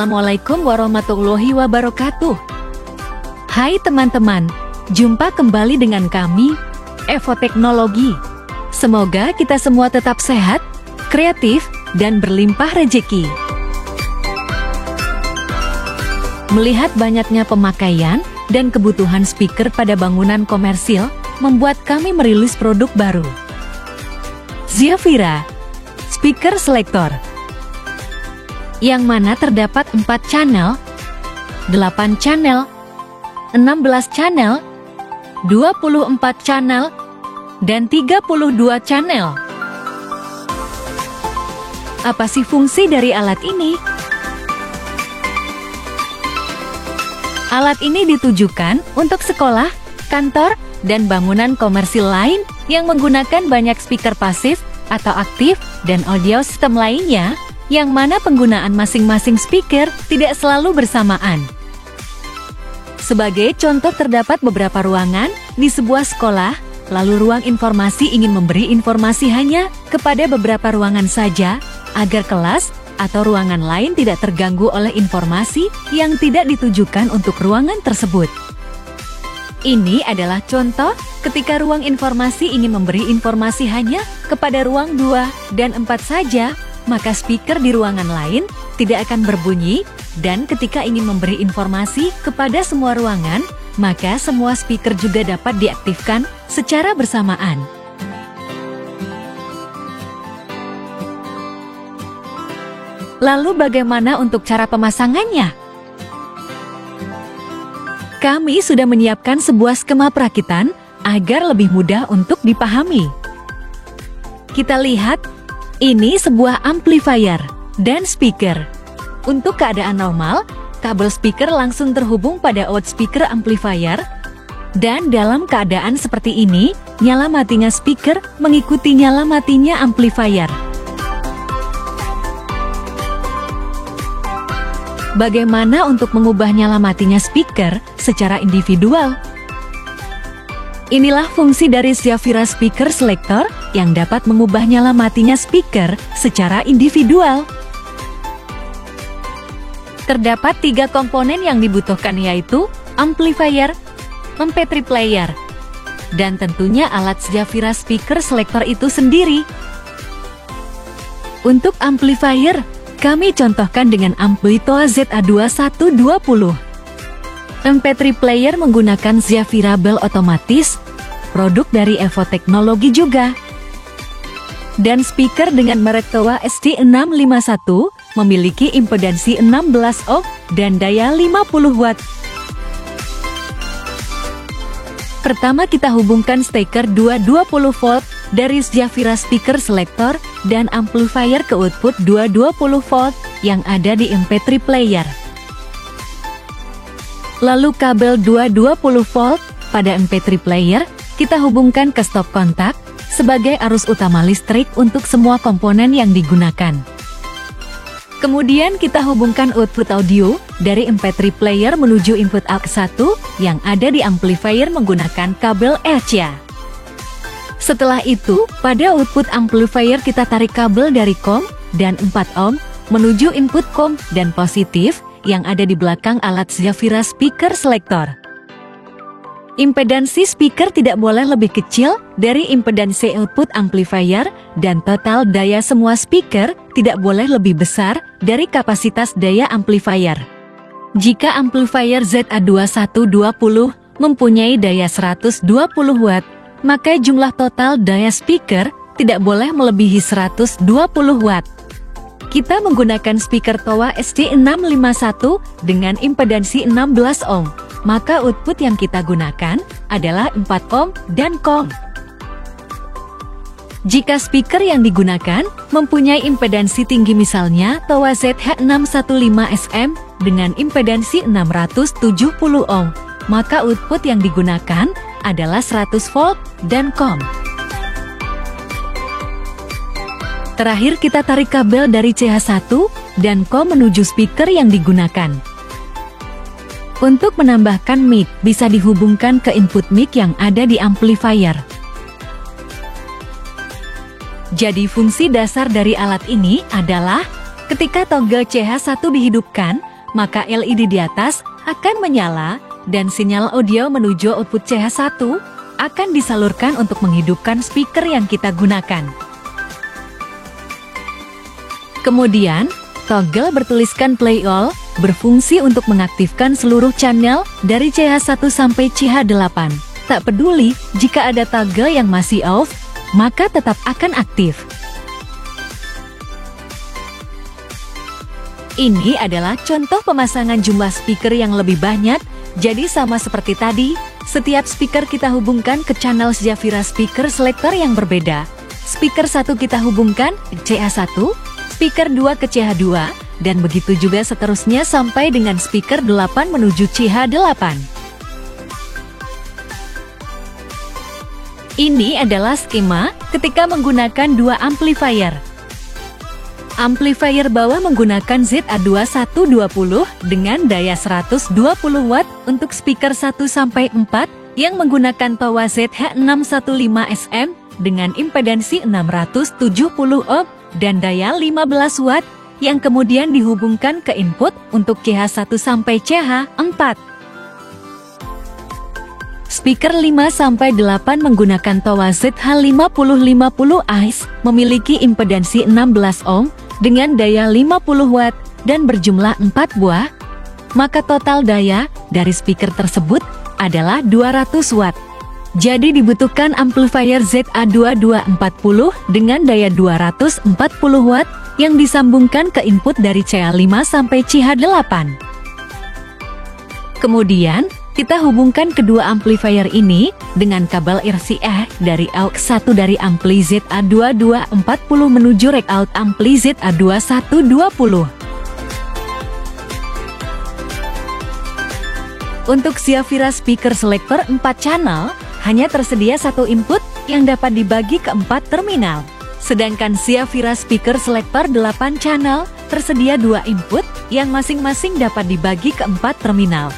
Assalamualaikum warahmatullahi wabarakatuh. Hai teman-teman, jumpa kembali dengan kami, Evo Teknologi. Semoga kita semua tetap sehat, kreatif, dan berlimpah rejeki. Melihat banyaknya pemakaian dan kebutuhan speaker pada bangunan komersil, membuat kami merilis produk baru. Xiafira Speaker Selector, yang mana terdapat 4 channel, 8 channel, 16 channel, 24 channel, dan 32 channel. Apa sih fungsi dari alat ini? Alat ini ditujukan untuk sekolah, kantor, dan bangunan komersil lain yang menggunakan banyak speaker pasif atau aktif dan audio sistem lainnya, yang mana penggunaan masing-masing speaker tidak selalu bersamaan. Sebagai contoh, terdapat beberapa ruangan di sebuah sekolah, lalu ruang informasi ingin memberi informasi hanya kepada beberapa ruangan saja, agar kelas atau ruangan lain tidak terganggu oleh informasi yang tidak ditujukan untuk ruangan tersebut. Ini adalah contoh ketika ruang informasi ingin memberi informasi hanya kepada ruang 2 dan 4 saja, maka speaker di ruangan lain tidak akan berbunyi, dan ketika ingin memberi informasi kepada semua ruangan, maka semua speaker juga dapat diaktifkan secara bersamaan. Lalu bagaimana untuk cara pemasangannya? Kami sudah menyiapkan sebuah skema perakitan agar lebih mudah untuk dipahami. Kita lihat, ini sebuah amplifier dan speaker. Untuk keadaan normal, kabel speaker langsung terhubung pada out speaker amplifier, dan dalam keadaan seperti ini, nyala matinya speaker mengikuti nyala matinya amplifier. Bagaimana untuk mengubah nyala matinya speaker secara individual? Inilah fungsi dari Xiafira Speaker Selector yang dapat mengubah nyala matinya speaker secara individual. Terdapat 3 komponen yang dibutuhkan, yaitu amplifier, MP3 player, dan tentunya alat Xiafira Speaker Selector itu sendiri. Untuk amplifier, kami contohkan dengan Amplitoa ZA2120. MP3 player menggunakan Xiafira Bell otomatis, produk dari Evo Teknologi juga. Dan speaker dengan merek Towa ST651 memiliki impedansi 16 ohm dan daya 50 watt. Pertama, kita hubungkan steker 220 volt dari Xiafira Speaker Selector dan amplifier ke output 220 volt yang ada di MP3 player. Lalu kabel 220 volt pada MP3 player kita hubungkan ke stop kontak sebagai arus utama listrik untuk semua komponen yang digunakan. Kemudian kita hubungkan output audio dari MP3 player menuju input AUX 1 yang ada di amplifier menggunakan kabel RCA. Setelah itu, pada output amplifier kita tarik kabel dari COM dan 4 ohm menuju input COM dan positif yang ada di belakang alat Xiafira Speaker Selector. Impedansi speaker tidak boleh lebih kecil dari impedansi output amplifier, dan total daya semua speaker tidak boleh lebih besar dari kapasitas daya amplifier. Jika amplifier ZA2120 mempunyai daya 120 watt, maka jumlah total daya speaker tidak boleh melebihi 120 watt. Kita menggunakan speaker Towa ST651 dengan impedansi 16 ohm, maka output yang kita gunakan adalah 4 ohm dan COM. Jika speaker yang digunakan mempunyai impedansi tinggi, misalnya Towa ZH615SM dengan impedansi 670 ohm, maka output yang digunakan adalah 100 volt dan COM. Terakhir, kita tarik kabel dari CH1 dan COM menuju speaker yang digunakan. Untuk menambahkan mic, bisa dihubungkan ke input mic yang ada di amplifier. Jadi fungsi dasar dari alat ini adalah ketika toggle CH1 dihidupkan, maka LED di atas akan menyala dan sinyal audio menuju output CH1 akan disalurkan untuk menghidupkan speaker yang kita gunakan. Kemudian, toggle bertuliskan Play All berfungsi untuk mengaktifkan seluruh channel dari CH1 sampai CH8. Tak peduli jika ada toggle yang masih off, maka tetap akan aktif. Ini adalah contoh pemasangan jumlah speaker yang lebih banyak, jadi sama seperti tadi, setiap speaker kita hubungkan ke channel Zafira Speaker Selector yang berbeda. Speaker 1 kita hubungkan ke CH1, speaker 2 ke CH2, dan begitu juga seterusnya sampai dengan speaker 8 menuju CH8. Ini adalah skema ketika menggunakan dua amplifier. Amplifier bawah menggunakan ZA2120 dengan daya 120 watt untuk speaker 1-4 yang menggunakan toa ZH615SM dengan impedansi 670 ohm dan daya 15 watt yang kemudian dihubungkan ke input untuk CH1 sampai CH4. Speaker 5-8 menggunakan toa ZH5050 memiliki impedansi 16 ohm dengan daya 50 watt dan berjumlah 4 buah, maka total daya dari speaker tersebut adalah 200 watt. Jadi dibutuhkan amplifier ZA2240 dengan daya 240 watt yang disambungkan ke input dari CH5 sampai CH8. Kemudian, kita hubungkan kedua amplifier ini dengan kabel RCA dari AUX 1 dari ampli ZA2240 menuju rack out ampli ZA2120. Untuk Zafira Speaker Selector 4 channel, hanya tersedia satu input yang dapat dibagi ke 4 terminal. Sedangkan Zafira Speaker Selector 8 channel, tersedia 2 input yang masing-masing dapat dibagi ke 4 terminal.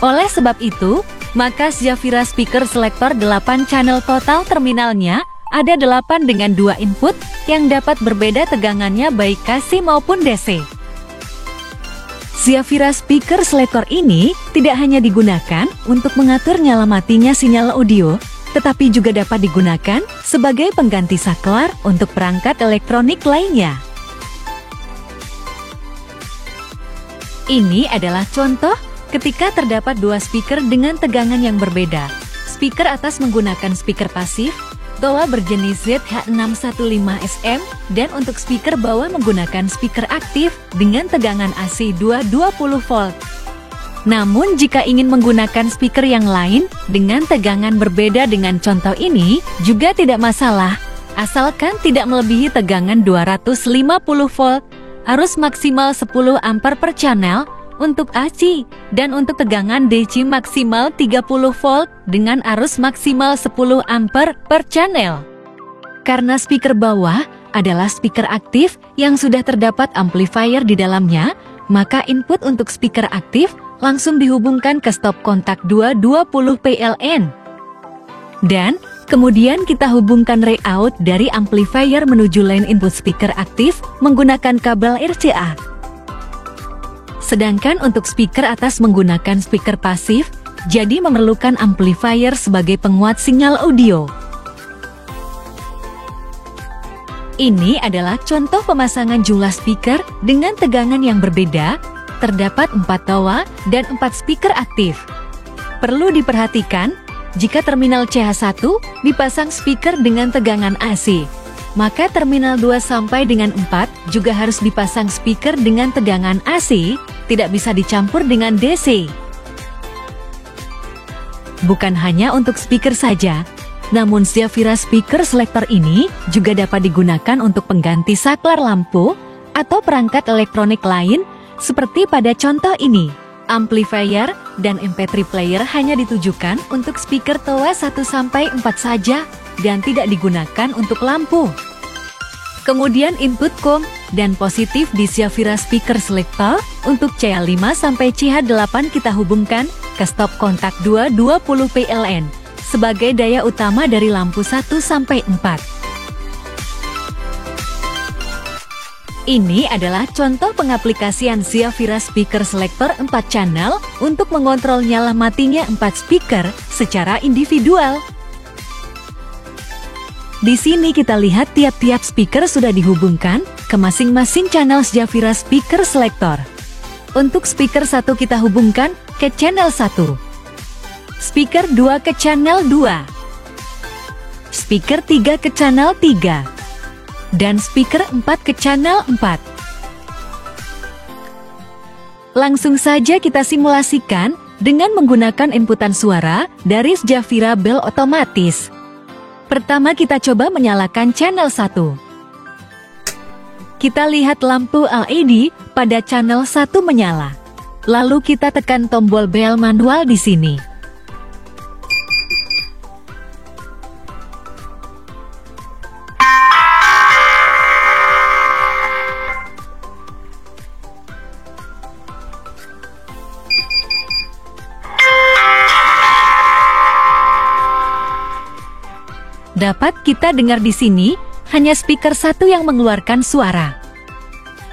Oleh sebab itu, maka Zafira Speaker Selector 8 channel total terminalnya ada 8 dengan 2 input yang dapat berbeda tegangannya baik AC maupun DC. Zafira Speaker Selector ini tidak hanya digunakan untuk mengatur nyala matinya sinyal audio, tetapi juga dapat digunakan sebagai pengganti saklar untuk perangkat elektronik lainnya. Ini adalah contoh ketika terdapat dua speaker dengan tegangan yang berbeda. Speaker atas menggunakan speaker pasif, toa berjenis ZH615SM, dan untuk speaker bawah menggunakan speaker aktif dengan tegangan AC 220 volt. Namun jika ingin menggunakan speaker yang lain dengan tegangan berbeda dengan contoh ini, juga tidak masalah, asalkan tidak melebihi tegangan 250 volt, arus maksimal 10 ampere per channel, untuk AC, dan untuk tegangan DC maksimal 30 volt dengan arus maksimal 10 ampere per channel. Karena speaker bawah adalah speaker aktif yang sudah terdapat amplifier di dalamnya, maka input untuk speaker aktif langsung dihubungkan ke stop kontak 220 PLN. Dan kemudian kita hubungkan rack out dari amplifier menuju line input speaker aktif menggunakan kabel RCA. Sedangkan untuk speaker atas menggunakan speaker pasif, jadi memerlukan amplifier sebagai penguat sinyal audio. Ini adalah contoh pemasangan jumlah speaker dengan tegangan yang berbeda, terdapat 4 toa dan 4 speaker aktif. Perlu diperhatikan, jika terminal CH1 dipasang speaker dengan tegangan AC, maka terminal 2 sampai dengan 4 juga harus dipasang speaker dengan tegangan AC, tidak bisa dicampur dengan DC. Bukan hanya untuk speaker saja, namun Zafira Speaker Selector ini juga dapat digunakan untuk pengganti saklar lampu atau perangkat elektronik lain seperti pada contoh ini. Amplifier dan MP3 player hanya ditujukan untuk speaker toa 1-4 saja dan tidak digunakan untuk lampu. Kemudian input COM dan positif di Zafira Speaker Selector untuk CH5 sampai CH8 kita hubungkan ke stop kontak 220 PLN sebagai daya utama dari lampu 1-4. Ini adalah contoh pengaplikasian Xiavira Speaker Selector 4 channel untuk mengontrol nyala matinya 4 speaker secara individual. Di sini kita lihat tiap-tiap speaker sudah dihubungkan ke masing-masing channel Xiavira Speaker Selector. Untuk speaker 1 kita hubungkan ke channel 1. Speaker 2 ke channel 2. Speaker 3 ke channel 3. Dan speaker 4 ke channel 4. Langsung saja kita simulasikan dengan menggunakan inputan suara dari Xiavira Bell otomatis. Pertama kita coba menyalakan channel 1. Kita lihat lampu LED pada channel 1 menyala. Lalu kita tekan tombol bell manual di sini. Dapat kita dengar di sini, hanya speaker 1 yang mengeluarkan suara.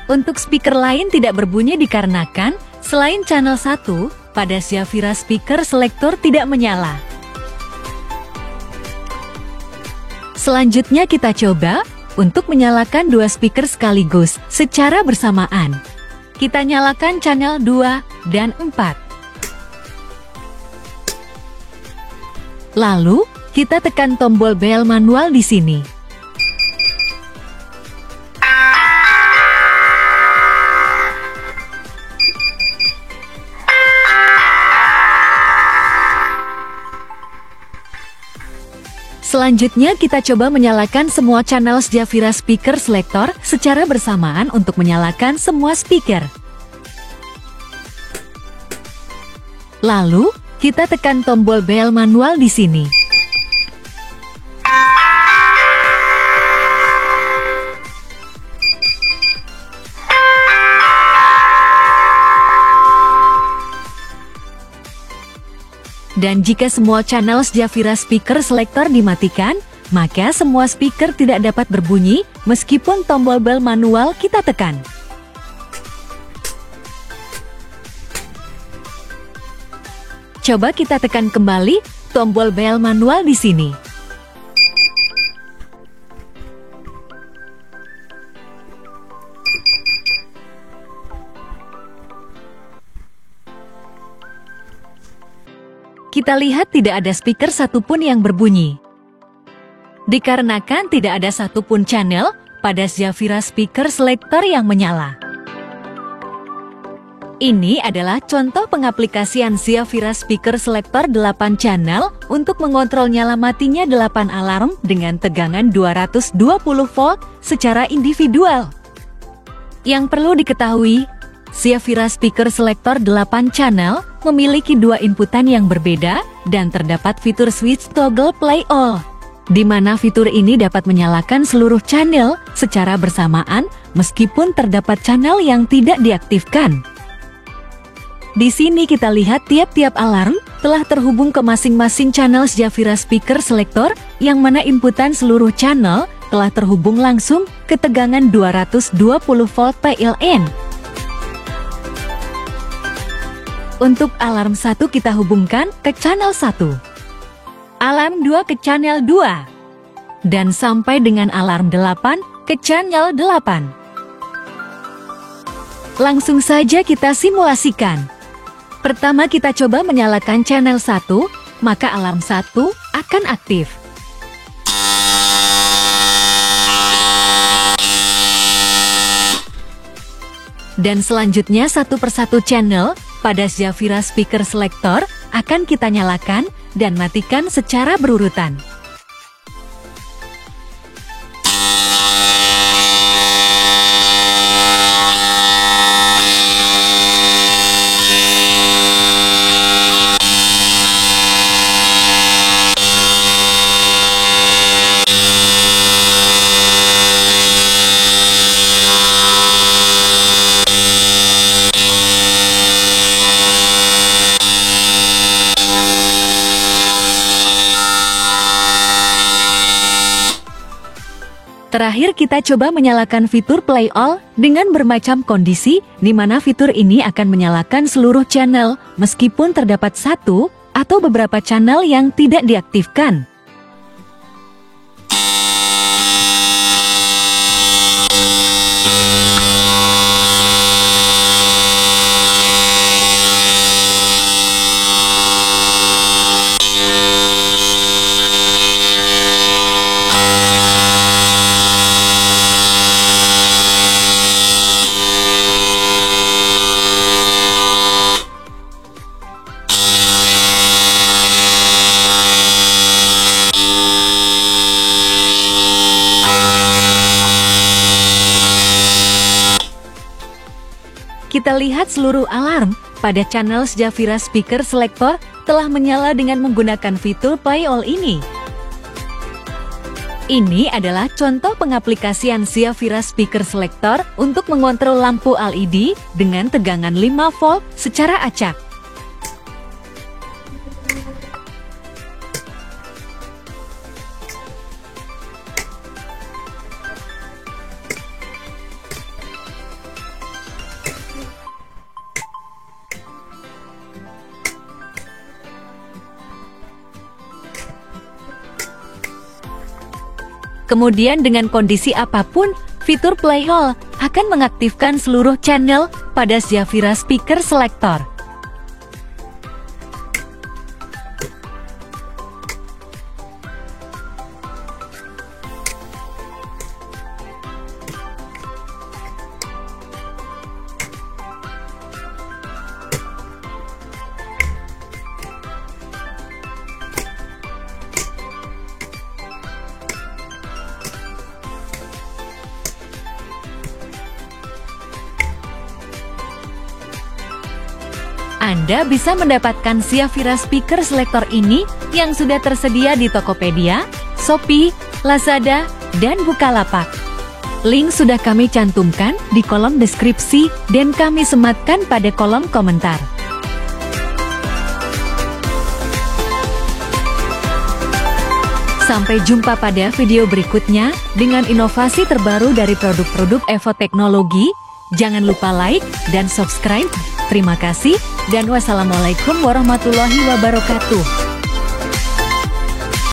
Untuk speaker lain tidak berbunyi dikarenakan, selain channel 1, pada Xiavira Speaker Selector tidak menyala. Selanjutnya kita coba untuk menyalakan 2 speaker sekaligus secara bersamaan. Kita nyalakan channel 2 dan 4. Lalu, kita tekan tombol bell manual di sini. Selanjutnya kita coba menyalakan semua channel Xiavira Speaker Selector secara bersamaan untuk menyalakan semua speaker. Lalu, kita tekan tombol bell manual di sini. Dan jika semua channel Xiavira Speaker Selector dimatikan, maka semua speaker tidak dapat berbunyi meskipun tombol bell manual kita tekan. Coba kita tekan kembali tombol bell manual di sini. Kita lihat tidak ada speaker satupun yang berbunyi. Dikarenakan tidak ada satupun channel pada Xiavira Speaker Selector yang menyala. Ini adalah contoh pengaplikasian Xiavira Speaker Selector 8 channel untuk mengontrol nyala matinya 8 alarm dengan tegangan 220 volt secara individual. Yang perlu diketahui, Xiavira Speaker Selector 8 channel memiliki 2 inputan yang berbeda dan terdapat fitur switch toggle play all, di mana fitur ini dapat menyalakan seluruh channel secara bersamaan meskipun terdapat channel yang tidak diaktifkan. Di sini kita lihat tiap-tiap alarm telah terhubung ke masing-masing channel Xiavira Speaker Selector yang mana inputan seluruh channel telah terhubung langsung ke tegangan 220 volt PLN. Untuk alarm 1 kita hubungkan ke channel 1. Alarm 2 ke channel 2. Dan sampai dengan alarm 8 ke channel 8. Langsung saja kita simulasikan. Pertama kita coba menyalakan channel 1, maka alarm 1 akan aktif. Dan selanjutnya satu persatu channel pada Xiavira Speaker Selector akan kita nyalakan dan matikan secara berurutan. Terakhir kita coba menyalakan fitur Play All dengan bermacam kondisi, di mana fitur ini akan menyalakan seluruh channel, meskipun terdapat satu atau beberapa channel yang tidak diaktifkan. Kita lihat seluruh alarm pada channel Zafira Speaker Selector telah menyala dengan menggunakan fitur Play All ini. Ini adalah contoh pengaplikasian Zafira Speaker Selector untuk mengontrol lampu LED dengan tegangan 5 volt secara acak. Kemudian dengan kondisi apapun, fitur Play All akan mengaktifkan seluruh channel pada Zafira Speaker Selector. Anda bisa mendapatkan Zafira Speaker Selector ini yang sudah tersedia di Tokopedia, Shopee, Lazada, dan Bukalapak. Link sudah kami cantumkan di kolom deskripsi dan kami sematkan pada kolom komentar. Sampai jumpa pada video berikutnya dengan inovasi terbaru dari produk-produk Evo Teknologi. Jangan lupa like dan subscribe. Terima kasih dan wassalamualaikum warahmatullahi wabarakatuh.